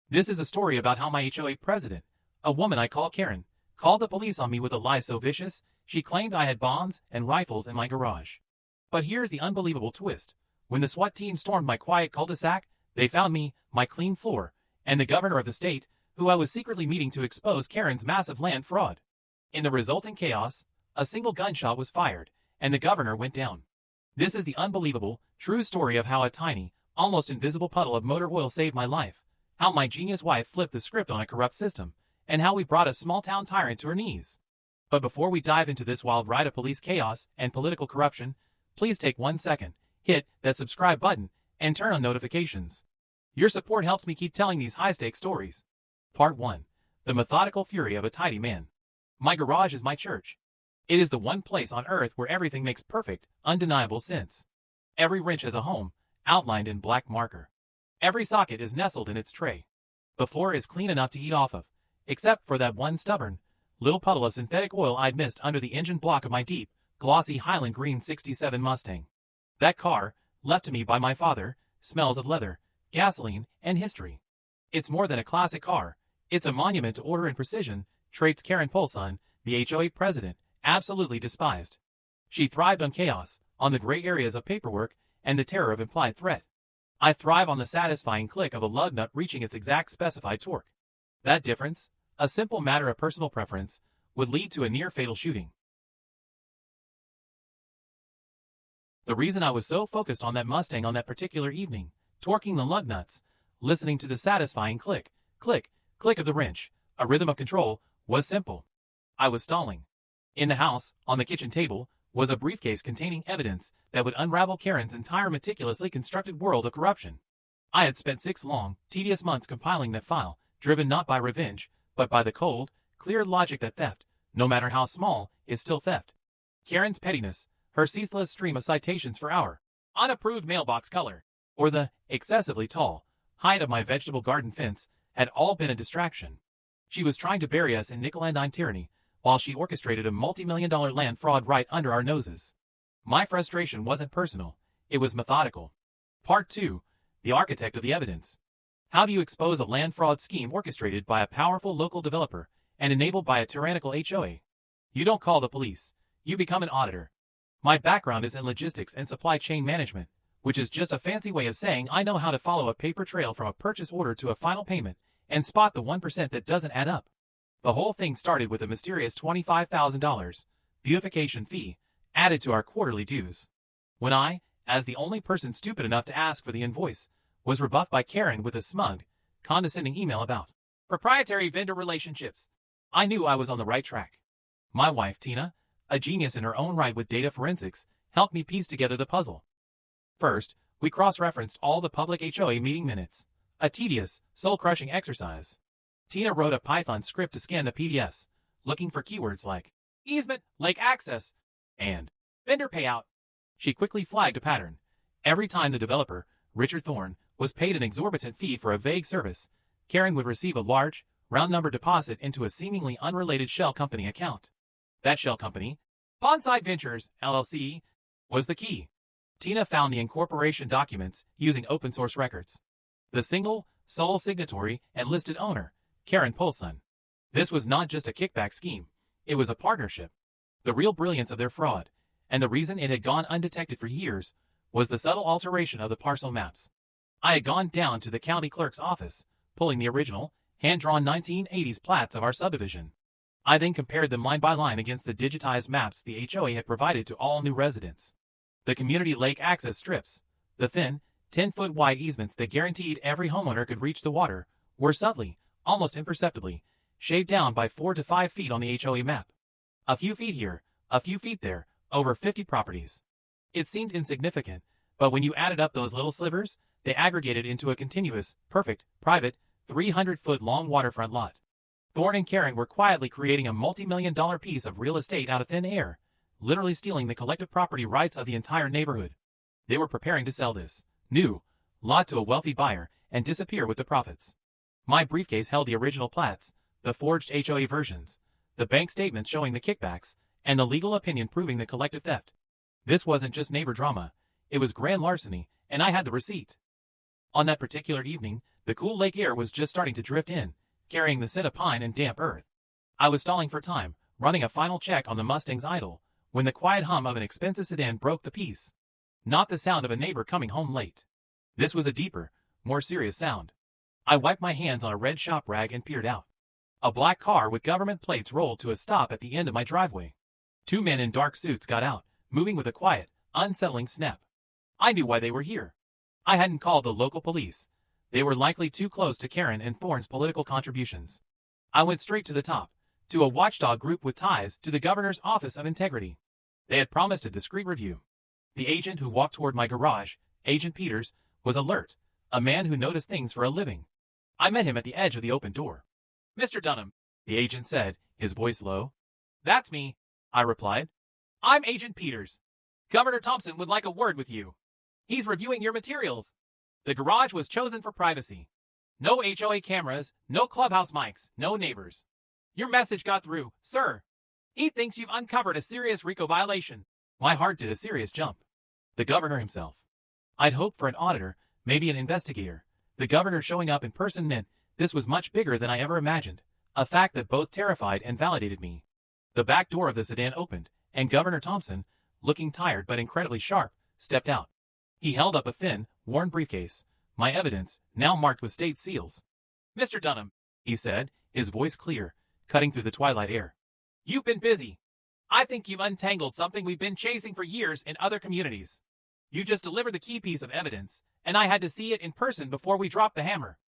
This is a story about how my HOA president, a woman I call Karen, called the police on me with a lie so vicious, she claimed I had bombs and rifles in my garage. But here's the unbelievable twist. When the SWAT team stormed my quiet cul-de-sac, they found me, my clean floor, and the governor of the state, who I was secretly meeting to expose Karen's massive land fraud. In the resulting chaos, a single gunshot was fired, and the governor went down. This is the unbelievable, true story of how a tiny, almost invisible puddle of motor oil saved my life, how my genius wife flipped the script on a corrupt system, and how we brought a small-town tyrant to her knees. But before we dive into this wild ride of police chaos and political corruption, please take 1 second, hit that subscribe button, and turn on notifications. Your support helps me keep telling these high-stakes stories. Part 1. The methodical fury of a tidy man. My garage is my church. It is the one place on earth where everything makes perfect, undeniable sense. Every wrench has a home, outlined in black marker. Every socket is nestled in its tray. The floor is clean enough to eat off of, except for that one stubborn, little puddle of synthetic oil I'd missed under the engine block of my deep, glossy Highland Green '67 Mustang. That car, left to me by my father, smells of leather, gasoline, and history. It's more than a classic car. It's a monument to order and precision, traits Karen Called, the HOA president, absolutely despised. She thrived on chaos, on the gray areas of paperwork, and the terror of implied threat. I thrive on the satisfying click of a lug nut reaching its exact specified torque. That difference, a simple matter of personal preference, would lead to a near-fatal shooting. The reason I was so focused on that Mustang on that particular evening, torquing the lug nuts, listening to the satisfying click, click, click of the wrench, a rhythm of control, was simple. I was stalling. In the house, on the kitchen table, was a briefcase containing evidence that would unravel Karen's entire meticulously constructed world of corruption. I had spent 6 long, tedious months compiling that file, driven not by revenge, but by the cold, clear logic that theft, no matter how small, is still theft. Karen's pettiness, her ceaseless stream of citations for our unapproved mailbox color, or the excessively tall height of my vegetable garden fence, had all been a distraction. She was trying to bury us in nickel-and-dime tyranny, while she orchestrated a multi-million-dollar land fraud right under our noses. My frustration wasn't personal, it was methodical. Part 2. The architect of the evidence. How do you expose a land fraud scheme orchestrated by a powerful local developer and enabled by a tyrannical HOA? You don't call the police, you become an auditor. My background is in logistics and supply chain management, which is just a fancy way of saying I know how to follow a paper trail from a purchase order to a final payment and spot the 1% that doesn't add up. The whole thing started with a mysterious $25,000 beautification fee added to our quarterly dues. When I, as the only person stupid enough to ask for the invoice, was rebuffed by Karen with a smug, condescending email about proprietary vendor relationships, I knew I was on the right track. My wife, Tina, a genius in her own right with data forensics, helped me piece together the puzzle. First, we cross-referenced all the public HOA meeting minutes, a tedious, soul-crushing exercise. Tina wrote a Python script to scan the PDFs, looking for keywords like easement, lake access, and vendor payout. She quickly flagged a pattern. Every time the developer, Richard Thorne, was paid an exorbitant fee for a vague service, Karen would receive a large, round number deposit into a seemingly unrelated shell company account. That shell company, Pondside Ventures, LLC, was the key. Tina found the incorporation documents using open source records. The single, sole signatory and listed owner, Karen Called. This was not just a kickback scheme, it was a partnership. The real brilliance of their fraud, and the reason it had gone undetected for years, was the subtle alteration of the parcel maps. I had gone down to the county clerk's office, pulling the original, hand-drawn 1980s plats of our subdivision. I then compared them line by line against the digitized maps the HOA had provided to all new residents. The community lake access strips, the thin, 10-foot wide easements that guaranteed every homeowner could reach the water, were subtly, almost imperceptibly, shaved down by 4 to 5 feet on the HOA map. A few feet here, a few feet there, over 50 properties. It seemed insignificant, but when you added up those little slivers, they aggregated into a continuous, perfect, private, 300-foot-long waterfront lot. Thorne and Karen were quietly creating a multi-million-dollar piece of real estate out of thin air, literally stealing the collective property rights of the entire neighborhood. They were preparing to sell this new lot to a wealthy buyer and disappear with the profits. My briefcase held the original plats, the forged HOA versions, the bank statements showing the kickbacks, and the legal opinion proving the collective theft. This wasn't just neighbor drama, it was grand larceny, and I had the receipt. On that particular evening, The cool lake air was just starting to drift in, carrying the scent of pine and damp earth. I was stalling for time, running a final check on the Mustang's idle, when the quiet hum of an expensive sedan broke the peace. Not the sound of a neighbor coming home late. This was a deeper, more serious sound. I wiped my hands on a red shop rag and peered out. A black car with government plates rolled to a stop at the end of my driveway. Two men in dark suits got out, moving with a quiet, unsettling snap. I knew why they were here. I hadn't called the local police. They were likely too close to Karen and Thorne's political contributions. I went straight to the top, to a watchdog group with ties to the governor's Office of Integrity. They had promised a discreet review. The agent who walked toward my garage, Agent Peters, was alert, a man who noticed things for a living. I met him at the edge of the open door. "Mr. Dunham," the agent said, his voice low. "That's me," I replied. "I'm Agent Peters. Governor Thompson would like a word with you. He's reviewing your materials." The garage was chosen for privacy. No HOA cameras, no clubhouse mics, no neighbors. "Your message got through, sir. He thinks you've uncovered a serious RICO violation." My heart did a serious jump. The governor himself. I'd hoped for an auditor, maybe an investigator. The governor showing up in person meant this was much bigger than I ever imagined, a fact that both terrified and validated me. The back door of the sedan opened, and Governor Thompson, looking tired but incredibly sharp, stepped out. He held up a thin, worn briefcase, my evidence, now marked with state seals. "Mr. Dunham," he said, his voice clear, cutting through the twilight air. "You've been busy. I think you've untangled something we've been chasing for years in other communities. You just delivered the key piece of evidence, and I had to see it in person before we dropped the hammer."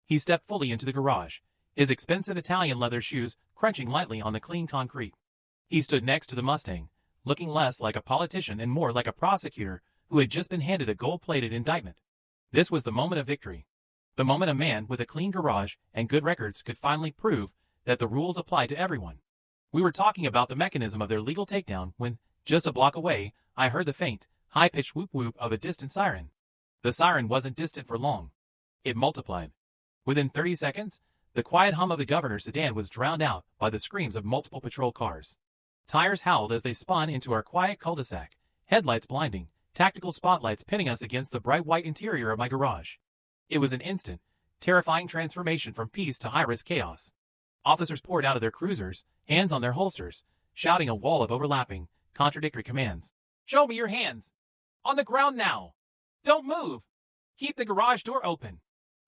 He stepped fully into the garage, his expensive Italian leather shoes crunching lightly on the clean concrete. He stood next to the Mustang, looking less like a politician and more like a prosecutor who had just been handed a gold-plated indictment. This was the moment of victory. The moment a man with a clean garage and good records could finally prove that the rules applied to everyone. We were talking about the mechanism of their legal takedown when, just a block away, I heard the faint, high-pitched whoop-whoop of a distant siren. The siren wasn't distant for long. It multiplied. Within 30 seconds, the quiet hum of the governor's sedan was drowned out by the screams of multiple patrol cars. Tires howled as they spun into our quiet cul-de-sac, headlights blinding, tactical spotlights pinning us against the bright white interior of my garage. It was an instant, terrifying transformation from peace to high-risk chaos. Officers poured out of their cruisers, hands on their holsters, shouting a wall of overlapping, contradictory commands. "Show me your hands! On the ground now! Don't move! Keep the garage door open!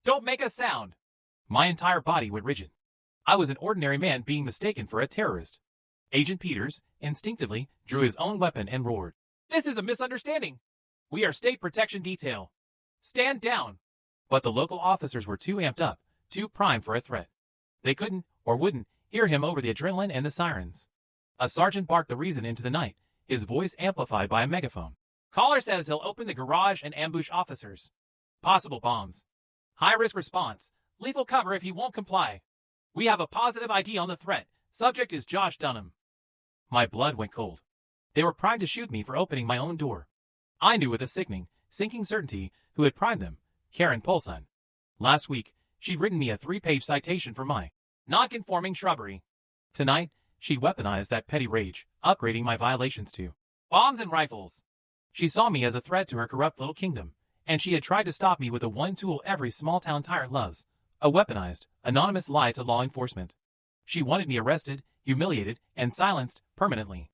Don't make a sound!" My entire body went rigid. I was an ordinary man being mistaken for a terrorist. Agent Peters, instinctively, drew his own weapon and roared. "This is a misunderstanding! We are State Protection Detail! Stand down!" But the local officers were too amped up, too primed for a threat. They couldn't, or wouldn't, hear him over the adrenaline and the sirens. A sergeant barked the reason into the night, his voice amplified by a megaphone. "Caller says he'll open the garage and ambush officers. Possible bombs. High-risk response. Lethal cover if he won't comply. We have a positive ID on the threat. Subject is Josh Dunham." My blood went cold. They were primed to shoot me for opening my own door. I knew with a sickening, sinking certainty who had primed them. Karen Called. Last week, she'd written me a 3-page citation for my non-conforming shrubbery. Tonight, she'd weaponized that petty rage, upgrading my violations to bombs and rifles. She saw me as a threat to her corrupt little kingdom, and she had tried to stop me with the one tool every small-town tyrant loves, a weaponized, anonymous lie to law enforcement. She wanted me arrested, humiliated, and silenced permanently.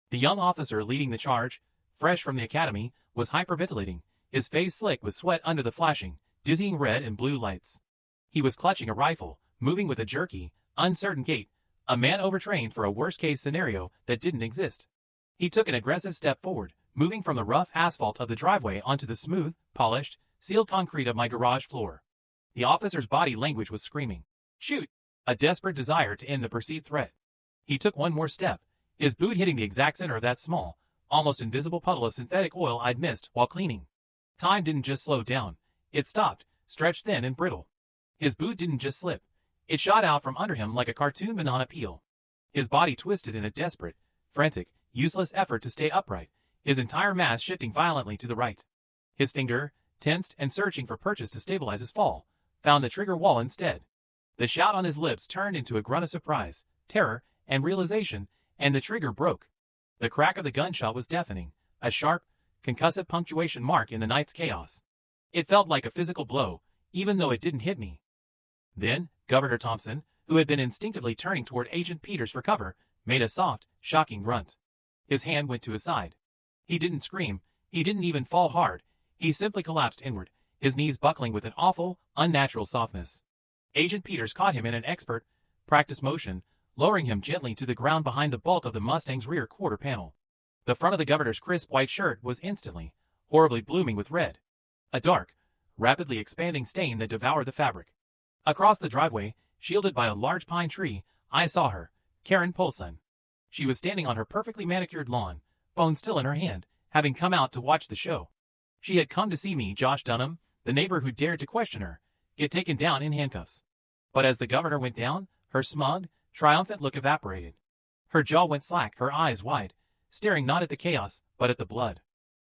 The young officer leading the charge, fresh from the academy, was hyperventilating, his face slick with sweat under the flashing, dizzying red and blue lights. He was clutching a rifle, moving with a jerky, uncertain gait, a man overtrained for a worst-case scenario that didn't exist. He took an aggressive step forward, moving from the rough asphalt of the driveway onto the smooth, polished, sealed concrete of my garage floor. The officer's body language was screaming, "Shoot!" a desperate desire to end the perceived threat. He took one more step, his boot hitting the exact center of that small, almost invisible puddle of synthetic oil I'd missed while cleaning. Time didn't just slow down, it stopped, stretched thin and brittle. His boot didn't just slip, it shot out from under him like a cartoon banana peel. His body twisted in a desperate, frantic, useless effort to stay upright, his entire mass shifting violently to the right. His finger, tensed and searching for purchase to stabilize his fall, found the trigger wall instead. The shout on his lips turned into a grunt of surprise, terror, and realization, and the trigger broke. The crack of the gunshot was deafening, a sharp, concussive punctuation mark in the night's chaos. It felt like a physical blow, even though it didn't hit me. Then, Governor Thompson, who had been instinctively turning toward Agent Peters for cover, made a soft, shocking grunt. His hand went to his side. He didn't scream. He didn't even fall hard. He simply collapsed inward, his knees buckling with an awful, unnatural softness. Agent Peters caught him in an expert, practiced motion, lowering him gently to the ground behind the bulk of the Mustang's rear quarter panel. The front of the governor's crisp white shirt was instantly, horribly blooming with red. A dark, rapidly expanding stain that devoured the fabric. Across the driveway, shielded by a large pine tree, I saw her, Karen Polson. She was standing on her perfectly manicured lawn, phone still in her hand, having come out to watch the show. She had come to see me, Josh Dunham, the neighbor who dared to question her, get taken down in handcuffs. But as the governor went down, her smug, triumphant look evaporated. Her jaw went slack, her eyes wide, staring not at the chaos, but at the blood.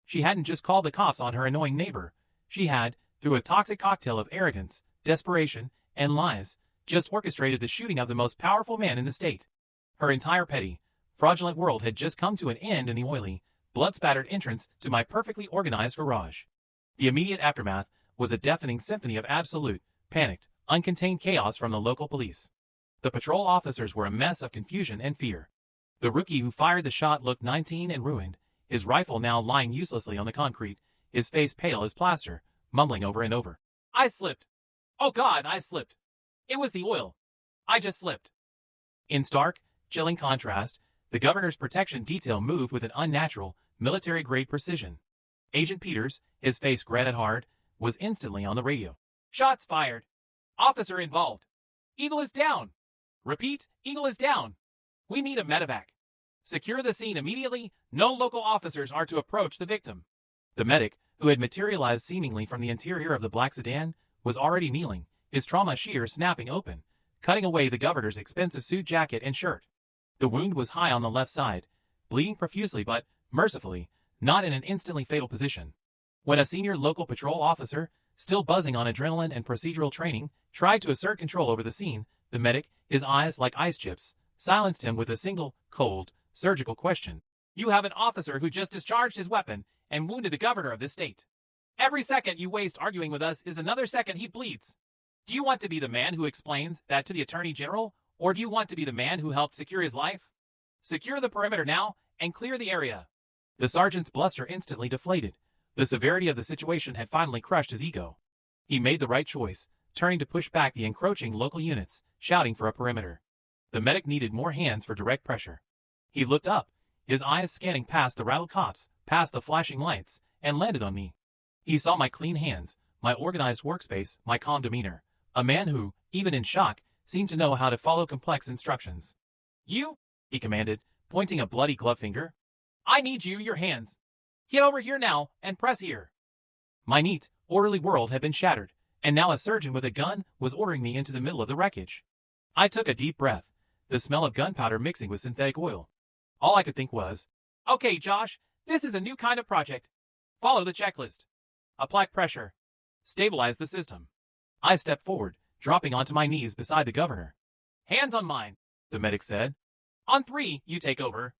She hadn't just called the cops on her annoying neighbor. She had, through a toxic cocktail of arrogance, desperation, and lies, just orchestrated the shooting of the most powerful man in the state. Her entire petty, fraudulent world had just come to an end in the oily, blood-spattered entrance to my perfectly organized garage. The immediate aftermath was a deafening symphony of absolute, panicked, uncontained chaos from the local police. The patrol officers were a mess of confusion and fear. The rookie who fired the shot looked 19 and ruined, his rifle now lying uselessly on the concrete, his face pale as plaster, mumbling over and over. I slipped. Oh God, I slipped. It was the oil. I just slipped. In stark, chilling contrast, the governor's protection detail moved with an unnatural, military-grade precision. Agent Peters, his face granite hard, was instantly on the radio. Shots fired. Officer involved. Eagle is down. Repeat, Eagle is down. We need a medevac. Secure the scene immediately. No local officers are to approach the victim. The medic, who had materialized seemingly from the interior of the black sedan, was already kneeling, his trauma shears snapping open, cutting away the governor's expensive suit jacket and shirt. The wound was high on the left side, bleeding profusely but, mercifully, not in an instantly fatal position. When a senior local patrol officer, still buzzing on adrenaline and procedural training, tried to assert control over the scene, the medic, his eyes like ice chips, silenced him with a single, cold, surgical question. You have an officer who just discharged his weapon and wounded the governor of this state. Every second you waste arguing with us is another second he bleeds. Do you want to be the man who explains that to the Attorney General, or do you want to be the man who helped secure his life? Secure the perimeter now and clear the area. The sergeant's bluster instantly deflated. The severity of the situation had finally crushed his ego. He made the right choice, turning to push back the encroaching local units, shouting for a perimeter. The medic needed more hands for direct pressure. He looked up, his eyes scanning past the rattled cops, past the flashing lights, and landed on me. He saw my clean hands, my organized workspace, my calm demeanor. A man who, even in shock, seemed to know how to follow complex instructions. You, he commanded, pointing a bloody glove finger. I need your hands. Get over here now and press here. My neat, orderly world had been shattered, and now a surgeon with a gun was ordering me into the middle of the wreckage. I took a deep breath, the smell of gunpowder mixing with synthetic oil. All I could think was, okay, Josh, this is a new kind of project. Follow the checklist. Apply pressure. Stabilize the system. I stepped forward, dropping onto my knees beside the governor. Hands on mine, the medic said. On 3, you take over.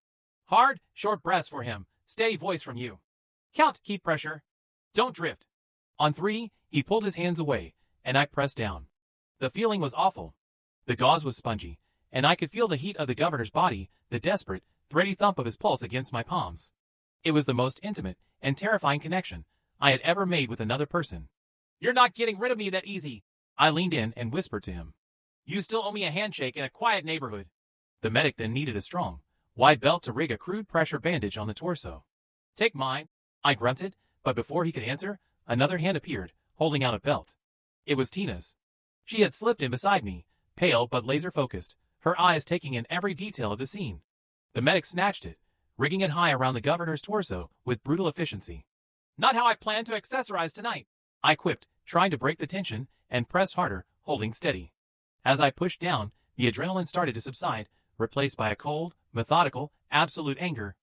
Hard, short breaths for him, steady voice from you. Count, keep pressure. Don't drift. On 3, he pulled his hands away, and I pressed down. The feeling was awful. The gauze was spongy, and I could feel the heat of the governor's body, the desperate, thready thump of his pulse against my palms. It was the most intimate and terrifying connection I had ever made with another person. You're not getting rid of me that easy. I leaned in and whispered to him. You still owe me a handshake in a quiet neighborhood. The medic then needed a strong, wide belt to rig a crude pressure bandage on the torso. Take mine, I grunted, but before he could answer, another hand appeared, holding out a belt. It was Tina's. She had slipped in beside me, pale but laser-focused, her eyes taking in every detail of the scene. The medic snatched it, rigging it high around the governor's torso with brutal efficiency. Not how I planned to accessorize tonight, I quipped, trying to break the tension, and pressed harder, holding steady. As I pushed down, the adrenaline started to subside, replaced by a cold, methodical, absolute anger.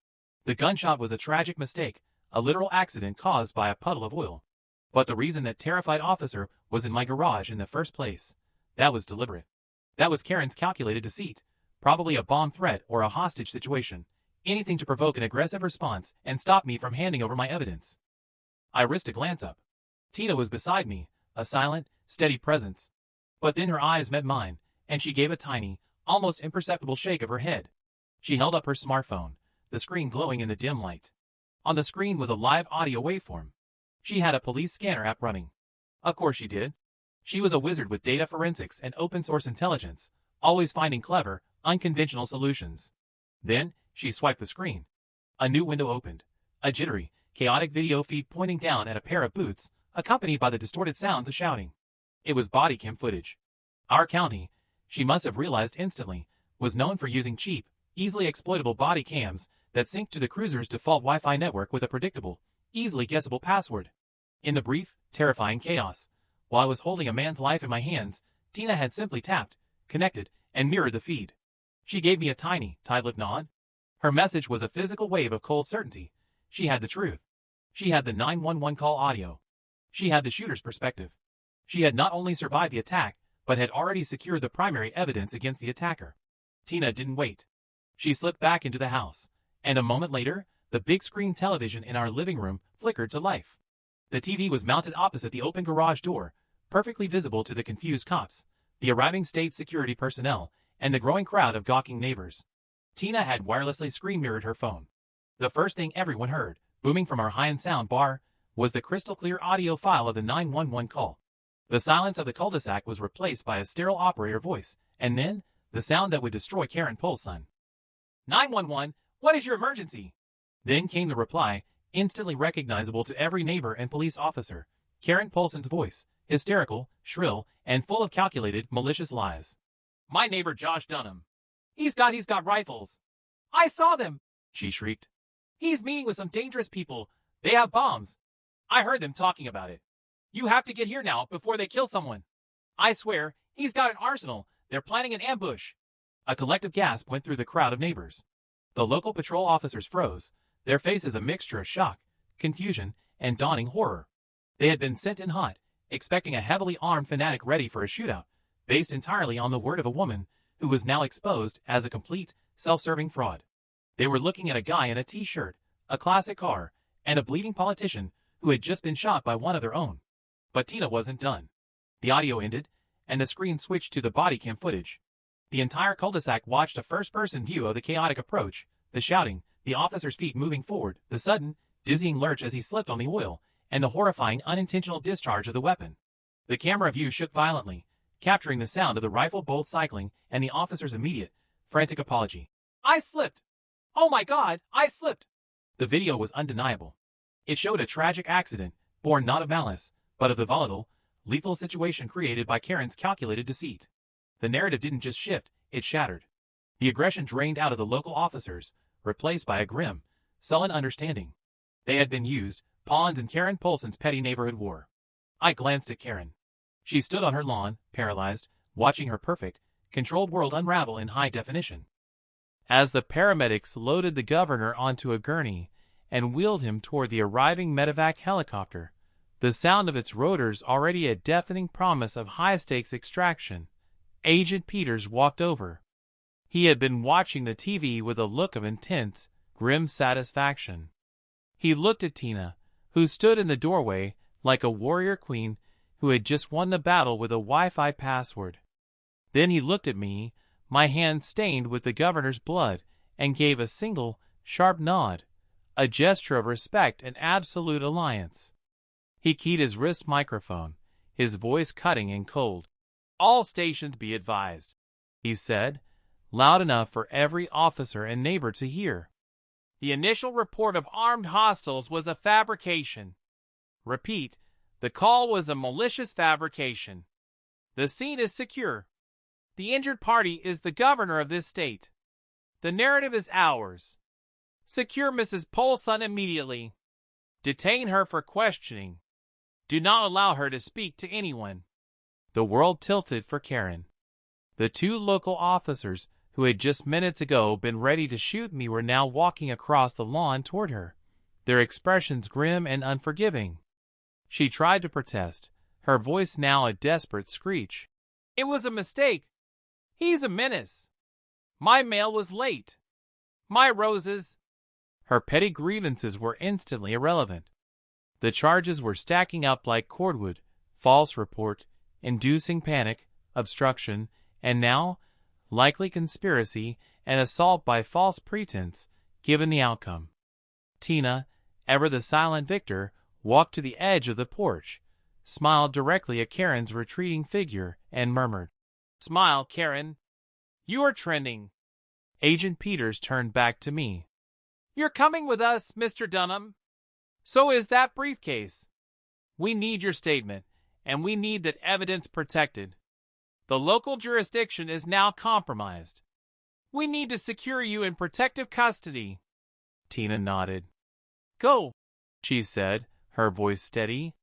The gunshot was a tragic mistake, a literal accident caused by a puddle of oil. But the reason that terrified officer was in my garage in the first place, that was deliberate. That was Karen's calculated deceit, probably a bomb threat or a hostage situation, anything to provoke an aggressive response and stop me from handing over my evidence. I risked a glance up. Tina was beside me, a silent, steady presence. But then her eyes met mine, and she gave a tiny, almost imperceptible shake of her head. She held up her smartphone, the screen glowing in the dim light. On the screen was a live audio waveform. She had a police scanner app running. Of course she did. She was a wizard with data forensics and open-source intelligence, always finding clever, unconventional solutions. Then, she swiped the screen. A new window opened. A jittery, chaotic video feed pointing down at a pair of boots, accompanied by the distorted sounds of shouting. It was body cam footage. Our county, she must have realized instantly, was known for using cheap, easily exploitable body cams that synced to the cruiser's default Wi-Fi network with a predictable, easily guessable password. In the brief, terrifying chaos, while I was holding a man's life in my hands, Tina had simply tapped, connected, and mirrored the feed. She gave me a tiny, tight-lipped nod. Her message was a physical wave of cold certainty. She had the truth. She had the 911 call audio. She had the shooter's perspective. She had not only survived the attack, but had already secured the primary evidence against the attacker. Tina didn't wait. She slipped back into the house, and a moment later, the big screen television in our living room flickered to life. The TV was mounted opposite the open garage door, perfectly visible to the confused cops, the arriving state security personnel, and the growing crowd of gawking neighbors. Tina had wirelessly screen mirrored her phone. The first thing everyone heard, booming from our high-end sound bar, was the crystal-clear audio file of the 911 call. The silence of the cul-de-sac was replaced by a sterile operator voice, and then, the sound that would destroy Karen Called Cops. 911, what is your emergency? Then came the reply, instantly recognizable to every neighbor and police officer. Karen Paulson's voice, hysterical, shrill, and full of calculated, malicious lies. My neighbor Josh Dunham. He's got rifles. I saw them, she shrieked. He's meeting with some dangerous people. They have bombs. I heard them talking about it. You have to get here now before they kill someone. I swear, he's got an arsenal. They're planning an ambush. A collective gasp went through the crowd of neighbors. The local patrol officers froze, their faces a mixture of shock, confusion, and dawning horror. They had been sent in hot, expecting a heavily armed fanatic ready for a shootout, based entirely on the word of a woman who was now exposed as a complete, self-serving fraud. They were looking at a guy in a t-shirt, a classic car, and a bleeding politician who had just been shot by one of their own. But Tina wasn't done. The audio ended, and the screen switched to the body cam footage. The entire cul-de-sac watched a first-person view of the chaotic approach, the shouting, the officer's feet moving forward, the sudden, dizzying lurch as he slipped on the oil, and the horrifying unintentional discharge of the weapon. The camera view shook violently, capturing the sound of the rifle bolt cycling and the officer's immediate, frantic apology. I slipped! Oh my God, I slipped! The video was undeniable. It showed a tragic accident, born not of malice, but of the volatile, lethal situation created by Karen's calculated deceit. The narrative didn't just shift, it shattered. The aggression drained out of the local officers, replaced by a grim, sullen understanding. They had been used, pawns in Karen Paulson's petty neighborhood war. I glanced at Karen. She stood on her lawn, paralyzed, watching her perfect, controlled world unravel in high definition. As the paramedics loaded the governor onto a gurney and wheeled him toward the arriving medevac helicopter, the sound of its rotors already a deafening promise of high-stakes extraction, Agent Peters walked over. He had been watching the TV with a look of intense, grim satisfaction. He looked at Tina, who stood in the doorway like a warrior queen who had just won the battle with a Wi-Fi password. Then he looked at me, my hand stained with the governor's blood, and gave a single, sharp nod, a gesture of respect and absolute alliance. He keyed his wrist microphone, his voice cutting and cold. All stations be advised, he said, loud enough for every officer and neighbor to hear. The initial report of armed hostiles was a fabrication. Repeat, the call was a malicious fabrication. The scene is secure. The injured party is the governor of this state. The narrative is ours. Secure Mrs. Paulson immediately. Detain her for questioning. Do not allow her to speak to anyone. The world tilted for Karen. The two local officers who had just minutes ago been ready to shoot me were now walking across the lawn toward her, their expressions grim and unforgiving. She tried to protest, her voice now a desperate screech. It was a mistake. He's a menace. My mail was late. My roses. Her petty grievances were instantly irrelevant. The charges were stacking up like cordwood, false report, inducing panic, obstruction, and now, likely conspiracy and assault by false pretense, given the outcome. Tina, ever the silent victor, walked to the edge of the porch, smiled directly at Karen's retreating figure, and murmured, "Smile, Karen. You are trending." Agent Peters turned back to me. "You're coming with us, Mr. Dunham. So is that briefcase. We need your statement, and we need that evidence protected. The local jurisdiction is now compromised. We need to secure you in protective custody." Tina nodded. "Go," she said, her voice steady.